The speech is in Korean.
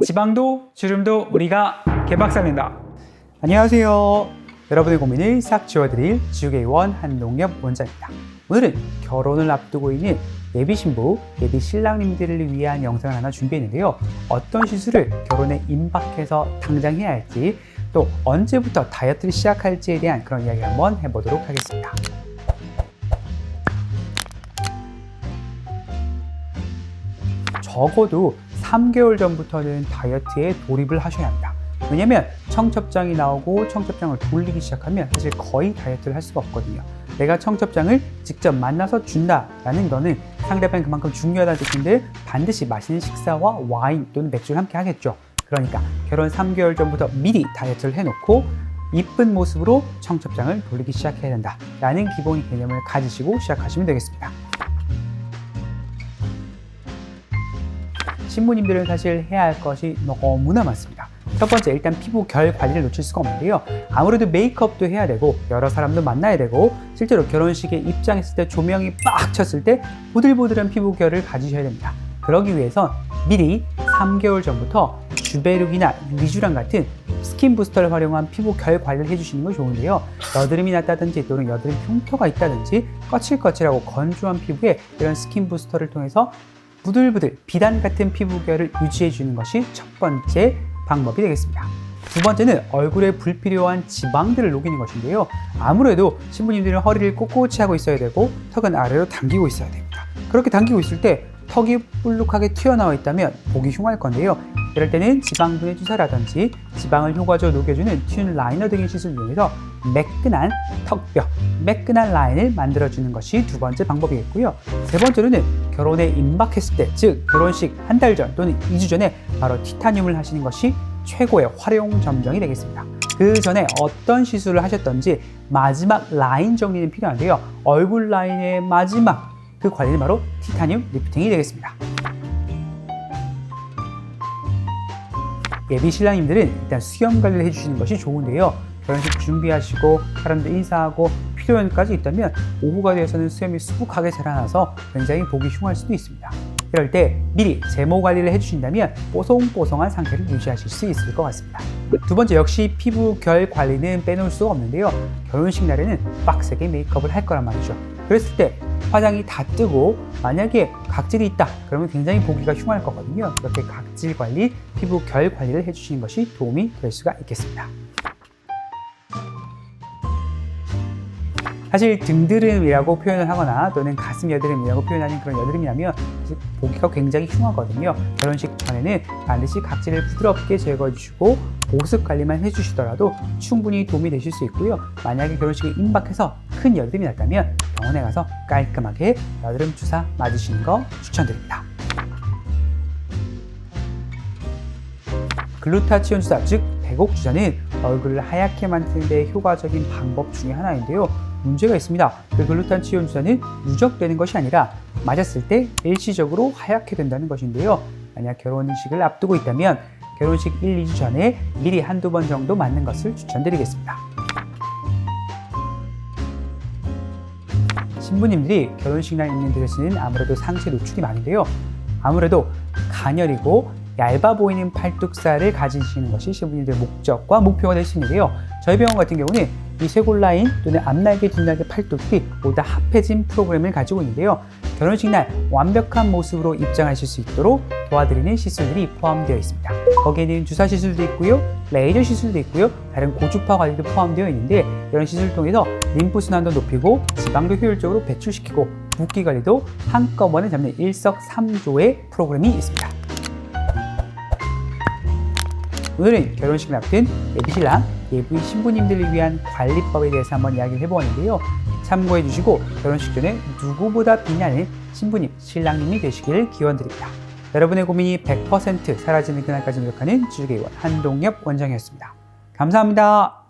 지방도 주름도 우리가 개박살낸다. 안녕하세요. 여러분의 고민을 싹 지워드릴 주계원 한동엽 원장입니다. 오늘은 결혼을 앞두고 있는 예비 신부, 예비 신랑님들을 위한 영상을 하나 준비했는데요. 어떤 시술을 결혼에 임박해서 당장 해야 할지, 또 언제부터 다이어트를 시작할지에 대한 그런 이야기 한번 해보도록 하겠습니다. 적어도 3개월 전부터는 다이어트에 돌입을 하셔야 합니다. 왜냐면 청첩장이 나오고 청첩장을 돌리기 시작하면 사실 거의 다이어트를 할 수가 없거든요. 내가 청첩장을 직접 만나서 준다라는 거는 상대방이 그만큼 중요하다는 뜻인데 반드시 맛있는 식사와 와인 또는 맥주를 함께 하겠죠. 그러니까 결혼 3개월 전부터 미리 다이어트를 해놓고 이쁜 모습으로 청첩장을 돌리기 시작해야 된다라는 기본 개념을 가지시고 시작하시면 되겠습니다. 신부님들은 사실 해야 할 것이 너무나 많습니다. 첫 번째, 일단 피부 결 관리를 놓칠 수가 없는데요. 아무래도 메이크업도 해야 되고 여러 사람도 만나야 되고 실제로 결혼식에 입장했을 때 조명이 빡 쳤을 때 보들보들한 피부 결을 가지셔야 됩니다. 그러기 위해선 미리 3개월 전부터 주베룩이나 리쥬란 같은 스킨 부스터를 활용한 피부 결 관리를 해주시는 건 좋은데요. 여드름이 났다든지 또는 여드름 흉터가 있다든지 거칠거칠하고 건조한 피부에 이런 스킨 부스터를 통해서 부들부들 비단 같은 피부결을 유지해 주는 것이 첫 번째 방법이 되겠습니다. 두 번째는 얼굴에 불필요한 지방들을 녹이는 것인데요. 아무래도 신부님들은 허리를 꼿꼿이 하고 있어야 되고 턱은 아래로 당기고 있어야 됩니다. 그렇게 당기고 있을 때 턱이 볼록하게 튀어나와 있다면 보기 흉할 건데요. 이럴 때는 지방분해 주사라든지 지방을 효과적으로 녹여주는 튠 라이너 등의 시술을 이용해서 매끈한 턱뼈, 매끈한 라인을 만들어주는 것이 두 번째 방법이겠고요. 세 번째로는 결혼에 임박했을 때, 즉 결혼식 한 달 전 또는 2주 전에 바로 티타늄을 하시는 것이 최고의 활용 점정이 되겠습니다. 그 전에 어떤 시술을 하셨던지 마지막 라인 정리는 필요한데요. 얼굴 라인의 마지막 그 관리는 바로 티타늄 리프팅이 되겠습니다. 예비 신랑님들은 일단 수염 관리를 해주시는 것이 좋은데요. 결혼식 준비하시고 사람들 인사하고 피로연까지 있다면 오후가 되어서는 수염이 수북하게 자라나서 굉장히 보기 흉할 수도 있습니다. 이럴 때 미리 제모 관리를 해주신다면 뽀송뽀송한 상태를 유지하실 수 있을 것 같습니다. 두 번째, 역시 피부 결 관리는 빼놓을 수가 없는데요. 결혼식 날에는 빡세게 메이크업을 할 거란 말이죠. 그랬을 때 화장이 다 뜨고 만약에 각질이 있다 그러면 굉장히 보기가 흉할 거거든요. 이렇게 각질 관리, 피부 결 관리를 해주시는 것이 도움이 될 수가 있겠습니다. 사실 등드름이라고 표현을 하거나 또는 가슴 여드름이라고 표현하는 그런 여드름이라면 사실 보기가 굉장히 흉하거든요. 결혼식 전에는 반드시 각질을 부드럽게 제거해 주시고 보습 관리만 해주시더라도 충분히 도움이 되실 수 있고요. 만약에 결혼식에 임박해서 큰 여드름이 났다면 병원에 가서 깔끔하게 여드름 주사 맞으시는 거 추천드립니다. 글루타치온 주사, 즉 배곡 주사는 얼굴을 하얗게 만드는 데 효과적인 방법 중에 하나인데요. 문제가 있습니다. 그 글루타치온 주사는 누적되는 것이 아니라 맞았을 때 일시적으로 하얗게 된다는 것인데요. 만약 결혼식을 앞두고 있다면 결혼식 1, 2주 전에 미리 한두 번 정도 맞는 것을 추천드리겠습니다. 신부님들이 결혼식 날 입는 드레스는 아무래도 상체 노출이 많은데요. 아무래도 가녀리고 얇아 보이는 팔뚝살을 가지시는 것이 신부님들의 목적과 목표가 될 수 있는데요. 저희 병원 같은 경우는 이 쇄골 라인 또는 앞날개, 뒷날개 팔뚝이 모두 합해진 프로그램을 가지고 있는데요. 결혼식 날 완벽한 모습으로 입장하실 수 있도록 도와드리는 시술들이 포함되어 있습니다. 거기에는 주사 시술도 있고요, 레이저 시술도 있고요, 다른 고주파 관리도 포함되어 있는데 이런 시술을 통해서 림프 순환도 높이고 지방도 효율적으로 배출시키고 붓기 관리도 한꺼번에 잡는 일석삼조의 프로그램이 있습니다. 오늘은 결혼식을 앞둔 예비 신랑, 예비 신부님들을 위한 관리법에 대해서 한번 이야기를 해보았는데요. 참고해 주시고 결혼식 전에 누구보다 빛나는 신부님, 신랑님이 되시기를 기원드립니다. 여러분의 고민이 100% 사라지는 그날까지 노력하는 주계원 한동엽 원장이었습니다. 감사합니다.